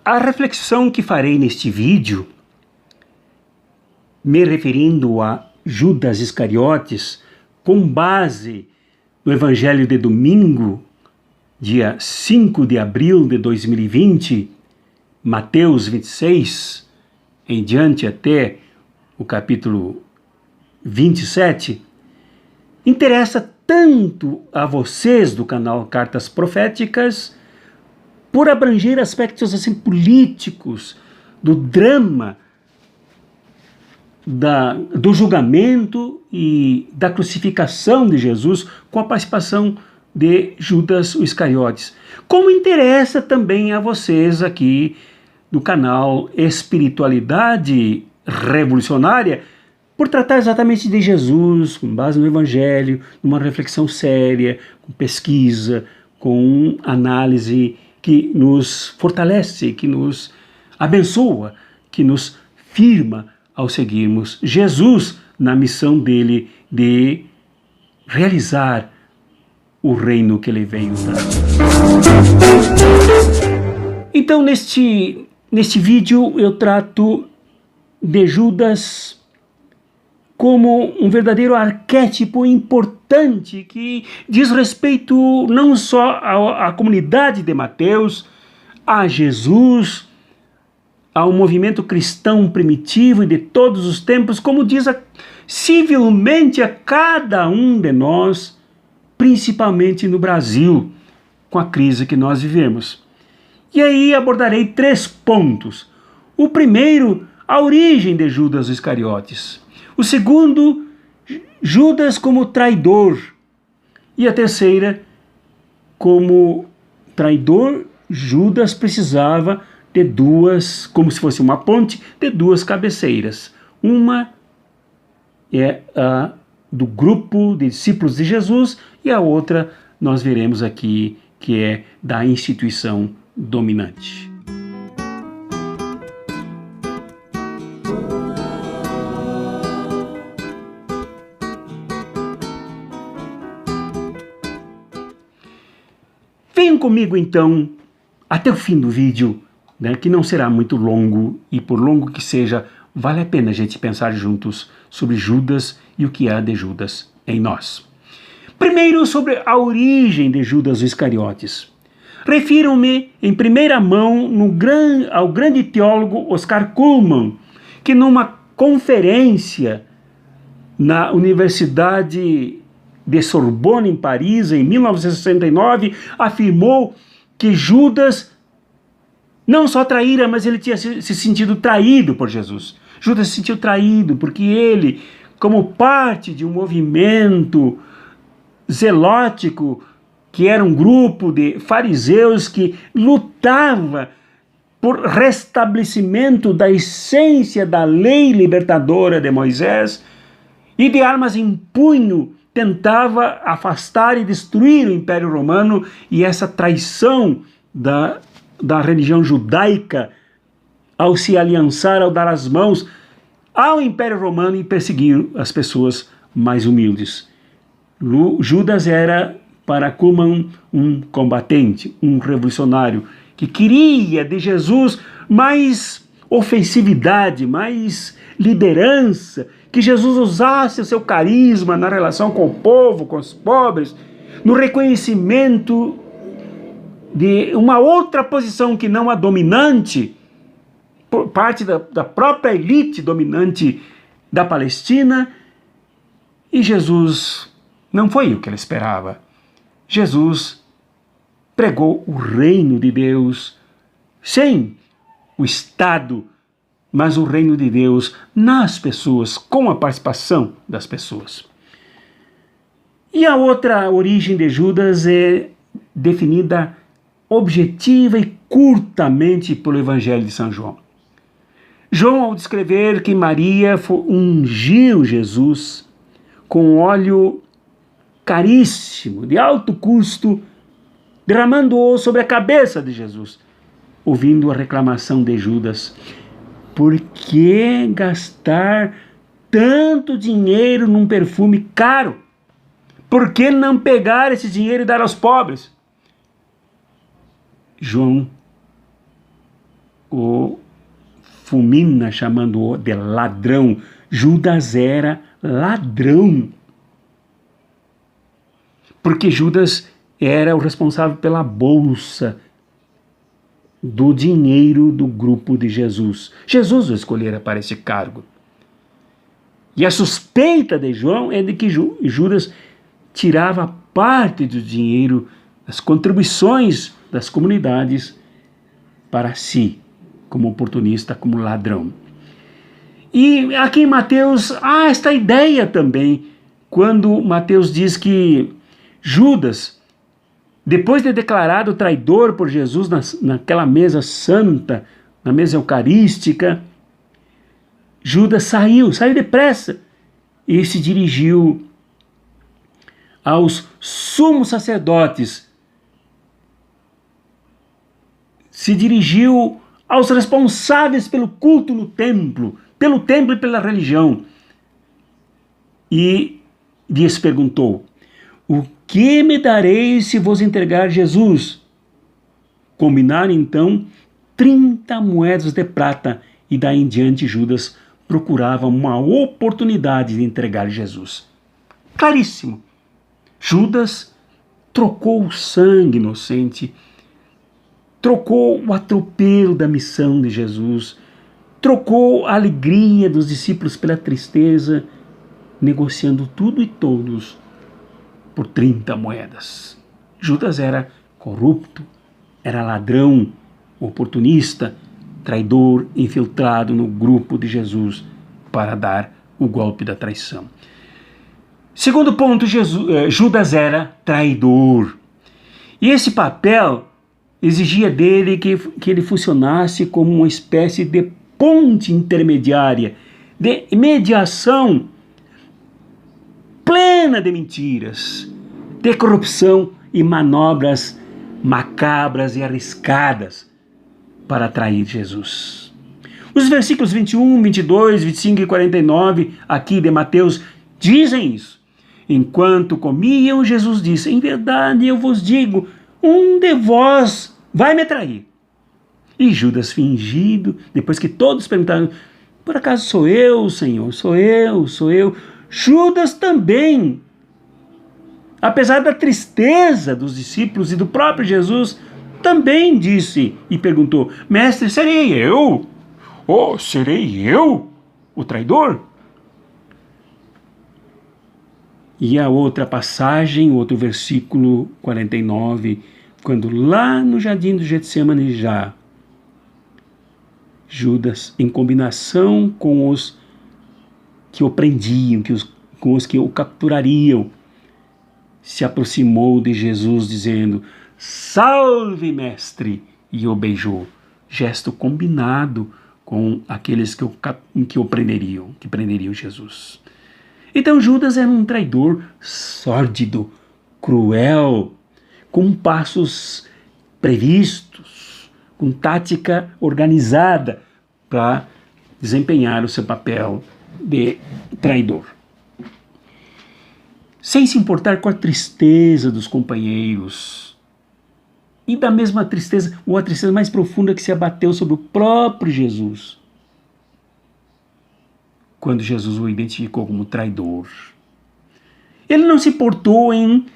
A reflexão que farei neste vídeo, me referindo a Judas Iscariotes, com base no Evangelho de domingo, dia 5 de abril de 2020, Mateus 26, em diante até o capítulo 27, interessa tanto a vocês do canal Cartas Proféticas, por abranger aspectos assim políticos, do drama, do julgamento e da crucificação de Jesus, com a participação de Judas Iscariotes. Como interessa também a vocês aqui do canal Espiritualidade Revolucionária, por tratar exatamente de Jesus, com base no Evangelho, numa reflexão séria, com pesquisa, com análise que nos fortalece, que nos abençoa, que nos firma ao seguirmos Jesus na missão dele de realizar o reino que ele veio dar. Então, neste vídeo eu trato de Judas como um verdadeiro arquétipo importante que diz respeito não só à comunidade de Mateus, a Jesus, ao movimento cristão primitivo e de todos os tempos, como diz civilmente a cada um de nós, principalmente no Brasil, com a crise que nós vivemos. E aí abordarei 3 pontos. O primeiro, a origem de Judas Iscariotes. O segundo, Judas como traidor. E a terceira, como traidor, Judas precisava de duas, como se fosse uma ponte, de 2 cabeceiras. Uma é a do grupo de discípulos de Jesus e a outra nós veremos aqui que é da instituição dominante. Venham comigo então até o fim do vídeo, né, que não será muito longo, e por longo que seja, vale a pena a gente pensar juntos sobre Judas e o que há de Judas em nós. Primeiro, sobre a origem de Judas Iscariotes. Refiro-me em primeira mão ao grande teólogo Oscar Cullmann, que numa conferência na Universidade de Sorbonne, em Paris, em 1969, afirmou que Judas não só traíra, mas ele tinha se sentido traído por Jesus. Judas se sentiu traído porque ele, como parte de um movimento zelótico, que era um grupo de fariseus que lutava por restabelecimento da essência da lei libertadora de Moisés, e de armas em punho tentava afastar e destruir o Império Romano, e essa traição da religião judaica ao se aliançar, ao dar as mãos ao Império Romano e perseguir as pessoas mais humildes. Judas era, para Cullmann, um combatente, um revolucionário, que queria de Jesus mais ofensividade, mais liderança, que Jesus usasse o seu carisma na relação com o povo, com os pobres, no reconhecimento de uma outra posição que não a dominante, por parte da própria elite dominante da Palestina. E Jesus não foi o que ele esperava. Jesus pregou o reino de Deus sem o Estado, mas o reino de Deus nas pessoas, com a participação das pessoas. E a outra origem de Judas é definida objetiva e curtamente pelo Evangelho de São João. João, ao descrever que Maria ungiu Jesus com óleo caríssimo, de alto custo, derramando-o sobre a cabeça de Jesus, ouvindo a reclamação de Judas: por que gastar tanto dinheiro num perfume caro? Por que não pegar esse dinheiro e dar aos pobres? João o fulmina chamando-o de ladrão. Judas era ladrão. Porque Judas era o responsável pela bolsa do dinheiro do grupo de Jesus. Jesus o escolhera para esse cargo. E a suspeita de João é de que Judas tirava parte do dinheiro, das contribuições das comunidades para si, como oportunista, como ladrão. E aqui em Mateus há esta ideia também, quando Mateus diz que Judas, depois de declarado traidor por Jesus naquela mesa santa, na mesa eucarística, Judas saiu depressa e se dirigiu aos sumos sacerdotes, se dirigiu aos responsáveis pelo culto no templo, pelo templo e pela religião, e lhes perguntou: o que me dareis se vos entregar Jesus? Combinaram então 30 moedas de prata, e daí em diante Judas procurava uma oportunidade de entregar Jesus. Claríssimo. Judas trocou o sangue inocente, trocou o atropelo da missão de Jesus, trocou a alegria dos discípulos pela tristeza, negociando tudo e todos por 30 moedas. Judas era corrupto, era ladrão, oportunista, traidor, infiltrado no grupo de Jesus para dar o golpe da traição. Segundo ponto, Judas era traidor. E esse papel exigia dele que ele funcionasse como uma espécie de ponte intermediária, de mediação plena de mentiras, de corrupção e manobras macabras e arriscadas para atrair Jesus. Os versículos 21, 22, 25 e 49 aqui de Mateus dizem isso. Enquanto comiam, Jesus disse: em verdade eu vos digo, um de vós vai me trair. E Judas, fingido, depois que todos perguntaram: por acaso sou eu, Senhor? Sou eu. Judas também, apesar da tristeza dos discípulos e do próprio Jesus, também disse e perguntou: mestre, serei eu? Oh, serei eu o traidor? E a outra passagem, outro versículo 49, quando lá no jardim do Getsemane já, Judas, em combinação com os que o prendiam, com os que o capturariam, se aproximou de Jesus dizendo: salve, mestre, e o beijou. Gesto combinado com aqueles que o prenderiam, que prenderiam Jesus. Então Judas era um traidor sórdido, cruel, com passos previstos, com tática organizada para desempenhar o seu papel de traidor. Sem se importar com a tristeza dos companheiros, e da mesma tristeza, ou a tristeza mais profunda que se abateu sobre o próprio Jesus, quando Jesus o identificou como traidor. Ele não se importou em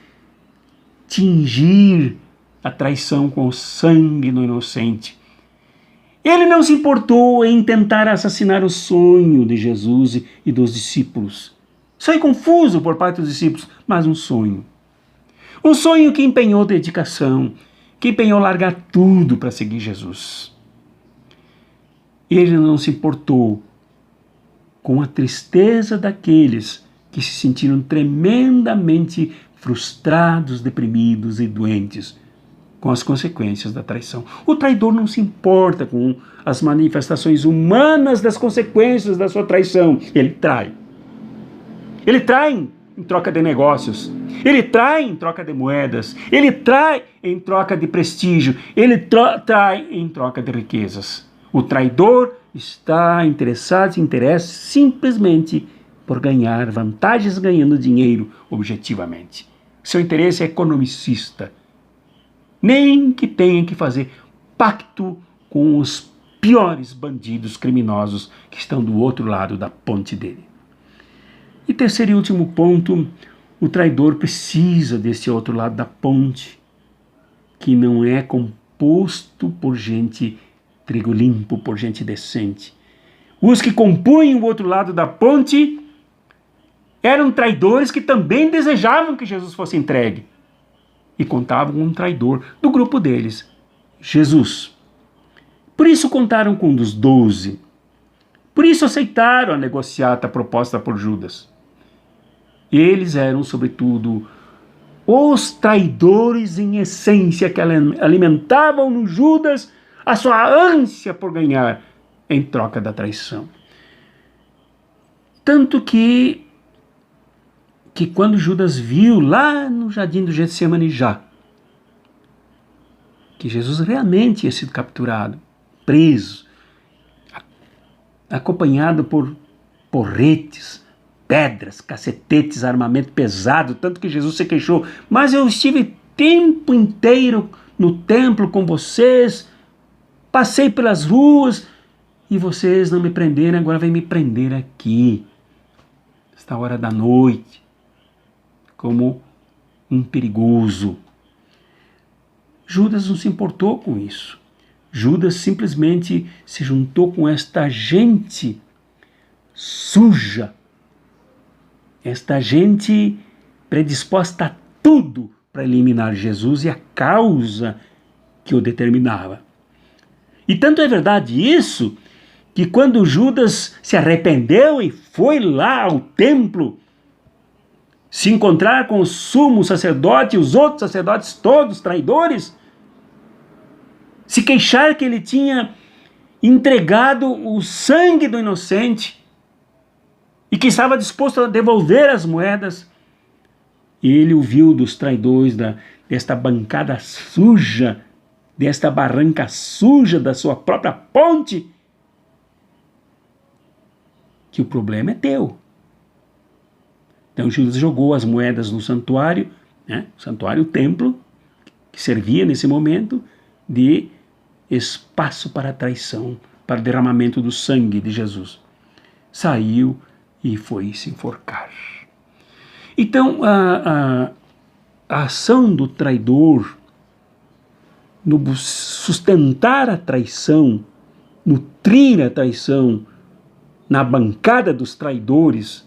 tingir a traição com o sangue do inocente. Ele não se importou em tentar assassinar o sonho de Jesus e dos discípulos. Sonho confuso por parte dos discípulos, mas um sonho. Um sonho que empenhou dedicação, que empenhou largar tudo para seguir Jesus. Ele não se importou com a tristeza daqueles que se sentiram tremendamente frustrados, deprimidos e doentes com as consequências da traição. O traidor não se importa com as manifestações humanas das consequências da sua traição. Ele trai. Ele trai em troca de negócios. Ele trai em troca de moedas. Ele trai em troca de prestígio. Ele trai em troca de riquezas. O traidor se interessa simplesmente por ganhar vantagens ganhando dinheiro objetivamente. Seu interesse é economicista. Nem que tenha que fazer pacto com os piores bandidos criminosos que estão do outro lado da ponte dele. E terceiro e último ponto, o traidor precisa desse outro lado da ponte, que não é composto por gente trigo limpo, por gente decente. Os que compunham o outro lado da ponte eram traidores que também desejavam que Jesus fosse entregue. E contavam com um traidor do grupo deles, Jesus. Por isso contaram com um dos 12. Por isso aceitaram a negociata proposta por Judas. Eles eram, sobretudo, os traidores em essência que alimentavam no Judas a sua ânsia por ganhar em troca da traição. Tanto que quando Judas viu lá no jardim do Getsemane já, que Jesus realmente tinha sido capturado, preso, acompanhado por porretes, pedras, cacetetes, armamento pesado, tanto que Jesus se queixou, mas eu estive tempo inteiro no templo com vocês, passei pelas ruas e vocês não me prenderam, agora vem me prender aqui, esta hora da noite, como um perigoso. Judas não se importou com isso. Judas simplesmente se juntou com esta gente suja, esta gente predisposta a tudo para eliminar Jesus e a causa que o determinava. E tanto é verdade isso, que quando Judas se arrependeu e foi lá ao templo se encontrar com o sumo sacerdote e os outros sacerdotes todos traidores, se queixar que ele tinha entregado o sangue do inocente e que estava disposto a devolver as moedas, ele ouviu dos traidores desta bancada suja, desta barranca suja da sua própria ponte, que o problema é teu. Então Judas jogou as moedas no santuário, né? O santuário, o templo, que servia nesse momento de espaço para a traição, para o derramamento do sangue de Jesus. Saiu e foi se enforcar. Então a ação do traidor no sustentar a traição, nutrir a traição na bancada dos traidores,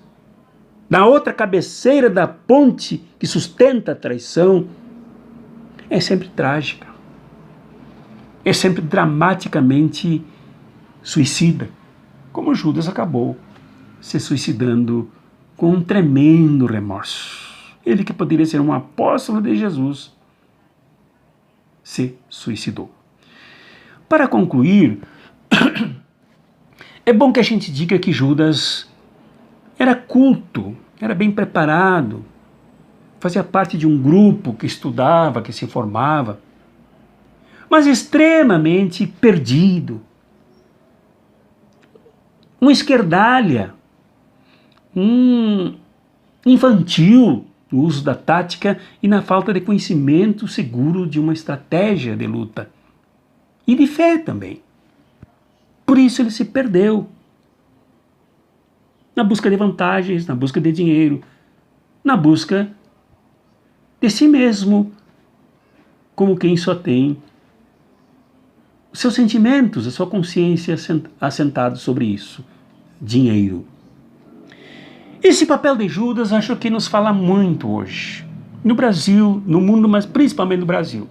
na outra cabeceira da ponte que sustenta a traição, é sempre trágica. É sempre dramaticamente suicida, como Judas acabou se suicidando com um tremendo remorso. Ele que poderia ser um apóstolo de Jesus, se suicidou. Para concluir, é bom que a gente diga que Judas era culto, era bem preparado, fazia parte de um grupo que estudava, que se formava, mas extremamente perdido. Um esquerdalha, um infantil no uso da tática e na falta de conhecimento seguro de uma estratégia de luta. E de fé também. Por isso ele se perdeu. Na busca de vantagens, na busca de dinheiro, na busca de si mesmo, como quem só tem os seus sentimentos, a sua consciência assentado sobre isso, dinheiro. Esse papel de Judas acho que nos fala muito hoje, no Brasil, no mundo, mas principalmente no Brasil.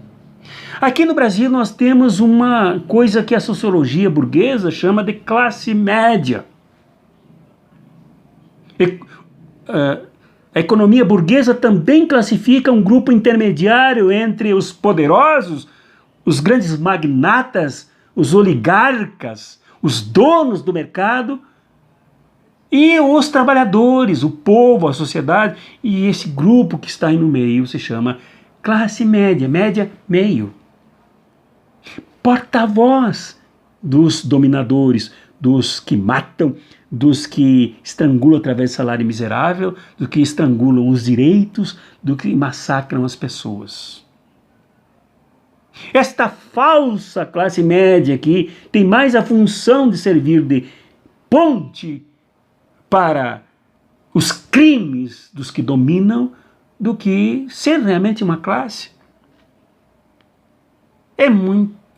Aqui no Brasil nós temos uma coisa que a sociologia burguesa chama de classe média. A economia burguesa também classifica um grupo intermediário entre os poderosos, os grandes magnatas, os oligarcas, os donos do mercado e os trabalhadores, o povo, a sociedade. E esse grupo que está aí no meio se chama classe média, média meio. Porta-voz dos dominadores, dos que matam, dos que estrangulam através do salário miserável, do que estrangulam os direitos, do que massacram as pessoas. Esta falsa classe média aqui tem mais a função de servir de ponte para os crimes dos que dominam do que ser realmente uma classe.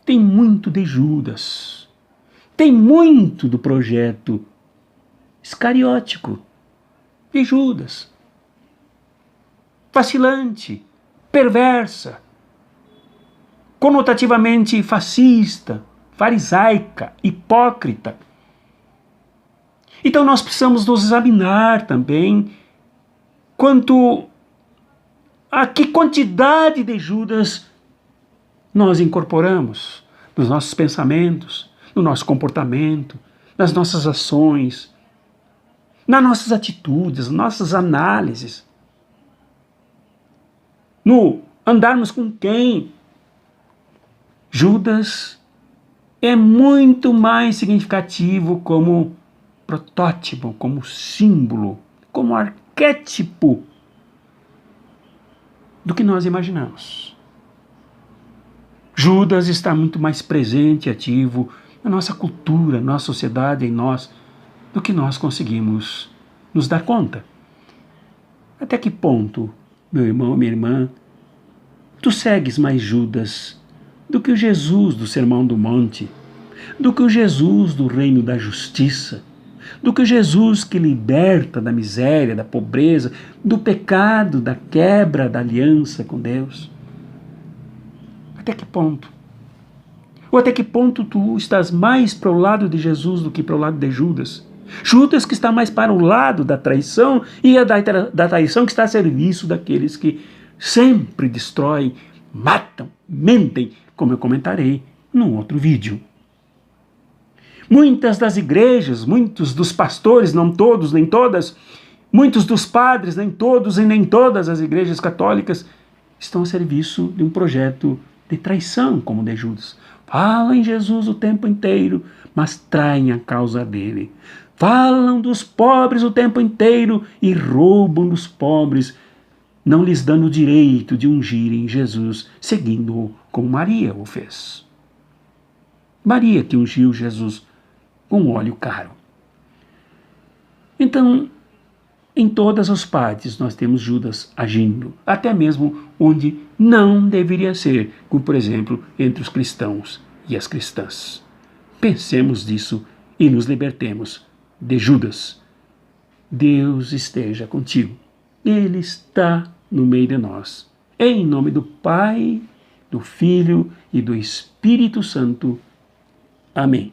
Tem muito de Judas. Tem muito do projeto escariótico de Judas. Vacilante, perversa, conotativamente fascista, farisaica, hipócrita. Então nós precisamos nos examinar também quanto a que quantidade de Judas nós incorporamos nos nossos pensamentos, no nosso comportamento, nas nossas ações, nas nossas atitudes, nas nossas análises, no andarmos com quem. Judas é muito mais significativo como protótipo, como símbolo, como arquétipo do que nós imaginamos. Judas está muito mais presente e ativo na nossa cultura, na nossa sociedade, em nós, do que nós conseguimos nos dar conta. Até que ponto, meu irmão, minha irmã, tu segues mais Judas do que o Jesus do Sermão do Monte, do que o Jesus do reino da justiça, do que o Jesus que liberta da miséria, da pobreza, do pecado, da quebra da aliança com Deus? Até que ponto? Ou até que ponto tu estás mais para o lado de Jesus do que para o lado de Judas? Judas que está mais para o lado da traição e da traição que está a serviço daqueles que sempre destroem, matam, mentem, como eu comentarei num outro vídeo. Muitas das igrejas, muitos dos pastores, não todos nem todas, muitos dos padres, nem todos e nem todas as igrejas católicas, estão a serviço de um projeto de traição, como o de Judas. Falam em Jesus o tempo inteiro, mas traem a causa dele. Falam dos pobres o tempo inteiro e roubam dos pobres, não lhes dando o direito de ungirem Jesus, seguindo-o como Maria o fez. Maria que ungiu Jesus com óleo caro. Então, em todas as partes nós temos Judas agindo, até mesmo onde não deveria ser, como por exemplo entre os cristãos e as cristãs. Pensemos nisso e nos libertemos de Judas. Deus esteja contigo. Ele está no meio de nós. Em nome do Pai, do Filho e do Espírito Santo. Amém.